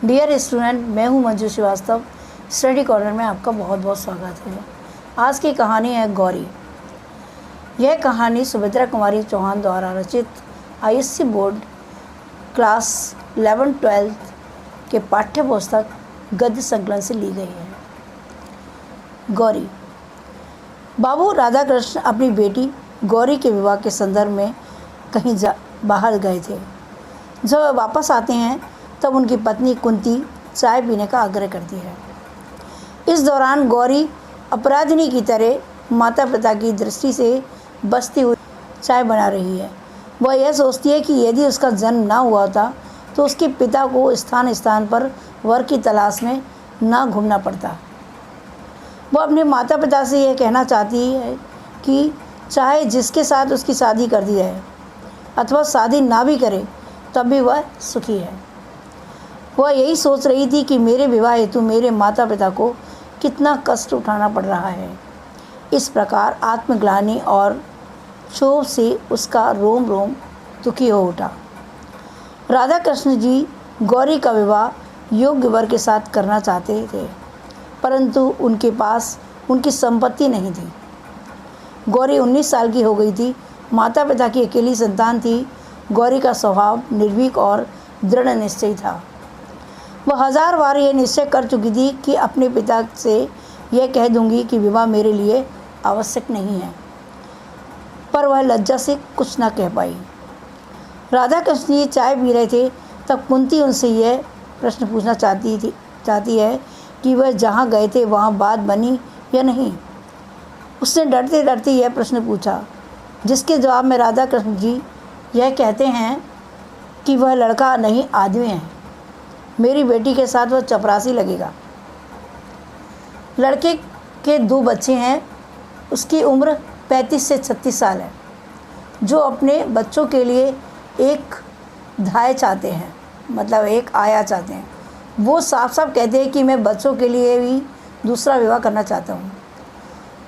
Dear student, मैं हूं Manju Srivastava. Study corner में आपका बहुत बहुत स्वागत है। आज की कहानी है गौरी। यह कहानी सुभद्रा कुमारी चौहान द्वारा रचित आईएससी बोर्ड क्लास 11-12 के पाठ्य पुस्तक गद्य संकलन से ली गई है। गौरी। बाबू राधाकृष्ण अपनी बेटी गौरी के विवाह के संदर्भ में कहीं बाहर गए थे। जब वे वापस आते हैं तब उनकी पत्नी कुंती चाय पीने का आग्रह करती है। इस दौरान गौरी अपराधिनी की तरह माता पिता की दृष्टि से बचती हुई चाय बना रही है। वह यह सोचती है कि यदि उसका जन्म ना हुआ था तो उसके पिता को स्थान स्थान पर वर की तलाश में ना घूमना पड़ता। वह अपने माता पिता से यह कहना चाहती है कि चाहे जिसके साथ उसकी शादी कर दी जाए अथवा शादी ना भी करे तब भी वह सुखी है। वह यही सोच रही थी कि मेरे विवाह हेतु मेरे माता पिता को कितना कष्ट उठाना पड़ रहा है। इस प्रकार आत्मग्लानि और क्षोभ से उसका रोम रोम दुखी हो उठा। राधा कृष्ण जी गौरी का विवाह योग्य वर के साथ करना चाहते थे, परंतु उनके पास उनकी संपत्ति नहीं थी। गौरी 19 साल की हो गई थी। माता पिता की अकेली संतान थी। गौरी का स्वभाव निर्भीक और दृढ़ निश्चयी था। वह 1000 बार यह निश्चय कर चुकी थी कि अपने पिता से यह कह दूंगी कि विवाह मेरे लिए आवश्यक नहीं है, पर वह लज्जा से कुछ न कह पाई। राधा कृष्ण जी चाय पी रहे थे तब कुंती उनसे यह प्रश्न पूछना चाहती है कि वह जहाँ गए थे वहाँ बात बनी या नहीं। उसने डरते डरते यह प्रश्न पूछा, जिसके जवाब में राधा कृष्ण जी यह कहते हैं कि वह लड़का नहीं आदमी है। मेरी बेटी के साथ वह चपरासी लगेगा। लड़के के 2 बच्चे हैं। उसकी उम्र 35 से 36 साल है। जो अपने बच्चों के लिए एक धाय चाहते हैं, मतलब एक आया चाहते हैं। वो साफ साफ कहते हैं कि मैं बच्चों के लिए भी दूसरा विवाह करना चाहता हूँ।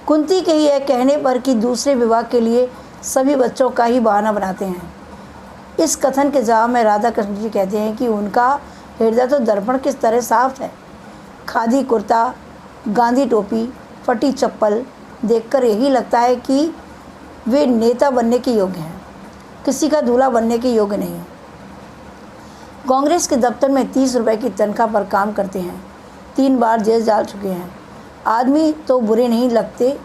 कुंती के यह कहने पर कि दूसरे विवाह के लिए सभी बच्चों का ही बहाना बनाते हैं। इस कथन के जवाब में राधा कृष्ण जी कहते हैं कि उनका हृदय तो दर्पण किस तरह साफ है। खादी कुर्ता, गांधी टोपी, फटी चप्पल देखकर यही लगता है कि वे नेता बनने के योग्य हैं, किसी का दूल्हा बनने के योग्य नहीं है। कांग्रेस के दफ्तर में 30 रुपये की तनख्वाह पर काम करते हैं। 3 बार जेल जा चुके हैं। आदमी तो बुरे नहीं लगते,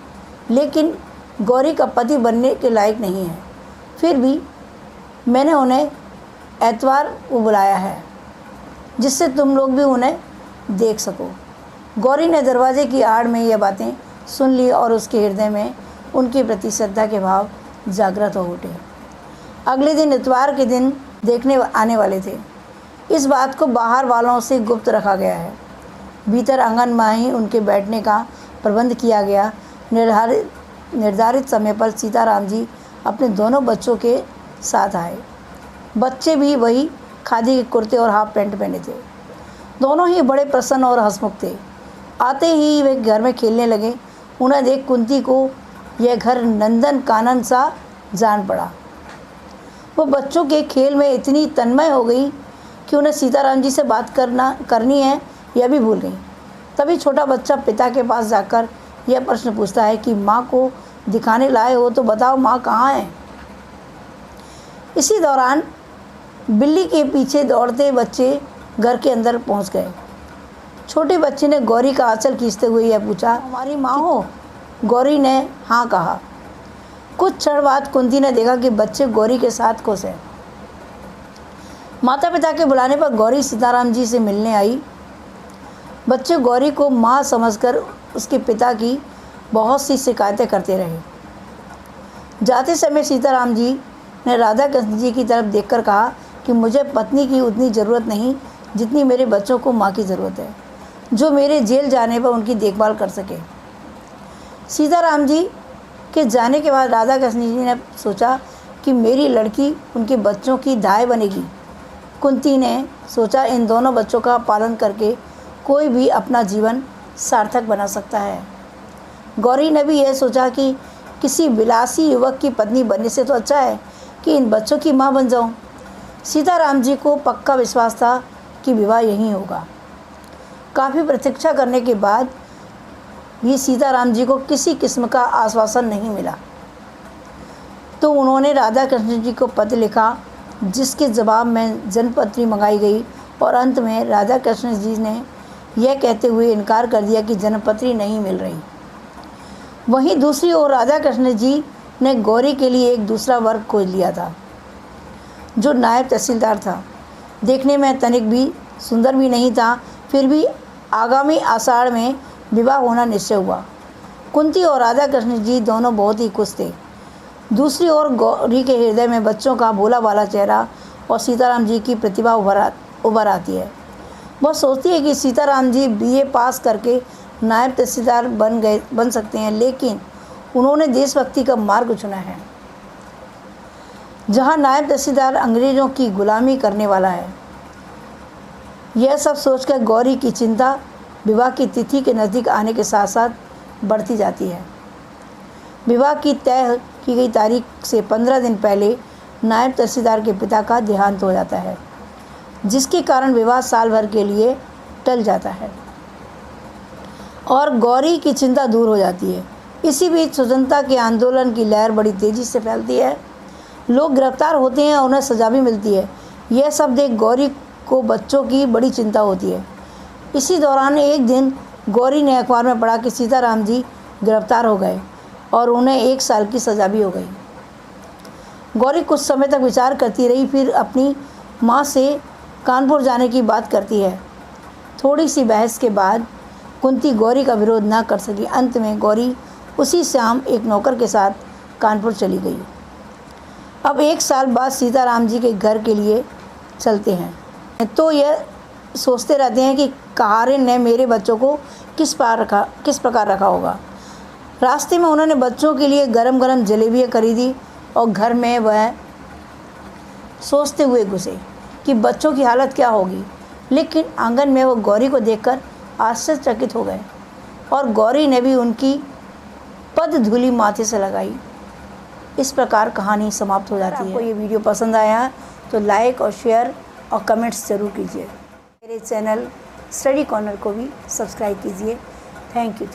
लेकिन गौरी का पति बनने के लायक नहीं है। फिर भी मैंने उन्हें एतवार को बुलाया है जिससे तुम लोग भी उन्हें देख सको। गौरी ने दरवाजे की आड़ में यह बातें सुन ली और उसके हृदय में उनके प्रति श्रद्धा के भाव जागृत हो उठे। अगले दिन इतवार के दिन देखने आने वाले थे। इस बात को बाहर वालों से गुप्त रखा गया है। भीतर आंगन में ही उनके बैठने का प्रबंध किया गया। निर्धारित समय पर सीताराम जी अपने दोनों बच्चों के साथ आए। बच्चे भी वही खादी के कुर्ते और हाफ पैंट पहने थे। दोनों ही बड़े प्रसन्न और हंसमुख थे। आते ही वे घर में खेलने लगे। उन्हें देख कुंती को यह घर नंदन कानन सा जान पड़ा। वो बच्चों के खेल में इतनी तन्मय हो गई कि उन्हें सीताराम जी से बात करनी है यह भी भूल गई। तभी छोटा बच्चा पिता के पास जाकर यह प्रश्न पूछता है कि माँ को दिखाने लाए हो तो बताओ माँ कहाँ है। इसी दौरान बिल्ली के पीछे दौड़ते बच्चे घर के अंदर पहुंच गए। छोटे बच्चे ने गौरी का आंचल खींचते हुए यह पूछा, हमारी माँ हो? गौरी ने हाँ कहा। कुछ क्षण बाद कुंती ने देखा कि बच्चे गौरी के साथ खुश हैं। माता पिता के बुलाने पर गौरी सीताराम जी से मिलने आई। बच्चे गौरी को माँ समझकर उसके पिता की बहुत सी शिकायतें करते रहे। जाते समय सीताराम जी ने राधा कृष्ण जी की तरफ देखकर कहा कि मुझे पत्नी की उतनी ज़रूरत नहीं जितनी मेरे बच्चों को माँ की ज़रूरत है, जो मेरे जेल जाने पर उनकी देखभाल कर सके। सीताराम जी के जाने के बाद राधा कृष्ण जी ने सोचा कि मेरी लड़की उनके बच्चों की दाई बनेगी। कुंती ने सोचा इन दोनों बच्चों का पालन करके कोई भी अपना जीवन सार्थक बना सकता है। गौरी ने भी यह सोचा कि किसी विलासी युवक की पत्नी बनने से तो अच्छा है कि इन बच्चों की माँ बन जाऊं। सीताराम जी को पक्का विश्वास था कि विवाह यहीं होगा। काफ़ी प्रतीक्षा करने के बाद भी सीताराम जी को किसी किस्म का आश्वासन नहीं मिला, तो उन्होंने राधा कृष्ण जी को पत्र लिखा, जिसके जवाब में जन्मपत्री मंगाई गई और अंत में राधा कृष्ण जी ने यह कहते हुए इनकार कर दिया कि जन्मपत्री नहीं मिल रही। वहीं दूसरी ओर राधा कृष्ण जी ने गौरी के लिए एक दूसरा वर खोज लिया था, जो नायब तहसीलदार था। देखने में तनिक भी सुंदर भी नहीं था, फिर भी आगामी आषाढ़ में विवाह होना निश्चय हुआ। कुंती और राधा कृष्ण जी दोनों बहुत ही खुश थे। दूसरी ओर गौरी के हृदय में बच्चों का भोला भाला चेहरा और सीताराम जी की प्रतिभा उभर आती है। वह सोचती है कि सीताराम जी BA पास करके नायब तहसीलदार बन सकते हैं, लेकिन उन्होंने देशभक्ति का मार्ग चुना है, जहां नायब तहसीलदार अंग्रेज़ों की गुलामी करने वाला है। यह सब सोचकर गौरी की चिंता विवाह की तिथि के नज़दीक आने के साथ साथ बढ़ती जाती है। विवाह की तय की गई तारीख से 15 दिन पहले नायब तहसीलदार के पिता का देहांत हो जाता है, जिसके कारण विवाह साल भर के लिए टल जाता है और गौरी की चिंता दूर हो जाती है। इसी बीच स्वतंत्रता के आंदोलन की लहर बड़ी तेज़ी से फैलती है। लोग गिरफ्तार होते हैं और उन्हें सज़ा भी मिलती है। यह सब देख गौरी को बच्चों की बड़ी चिंता होती है। इसी दौरान एक दिन गौरी ने अखबार में पढ़ा कि सीताराम जी गिरफ्तार हो गए और उन्हें 1 साल की सज़ा भी हो गई। गौरी कुछ समय तक विचार करती रही, फिर अपनी माँ से कानपुर जाने की बात करती है। थोड़ी सी बहस के बाद कुंती गौरी का विरोध न कर सकी। अंत में गौरी उसी शाम एक नौकर के साथ कानपुर चली गई। अब 1 साल बाद सीताराम जी के घर के लिए चलते हैं, तो यह सोचते रहते हैं कि कहारे ने मेरे बच्चों को किस प्रकार रखा होगा। रास्ते में उन्होंने बच्चों के लिए गरम गरम जलेबियाँ खरीदी और घर में वह सोचते हुए घुसे कि बच्चों की हालत क्या होगी, लेकिन आंगन में वो गौरी को देखकर आश्चर्यचकित हो गए और गौरी ने भी उनकी पद धूलि माथे से लगाई। इस प्रकार कहानी समाप्त हो जाती है। आपको ये वीडियो पसंद आया तो लाइक और शेयर और कमेंट्स ज़रूर कीजिए। मेरे चैनल स्टडी कॉर्नर को भी सब्सक्राइब कीजिए। Thank you.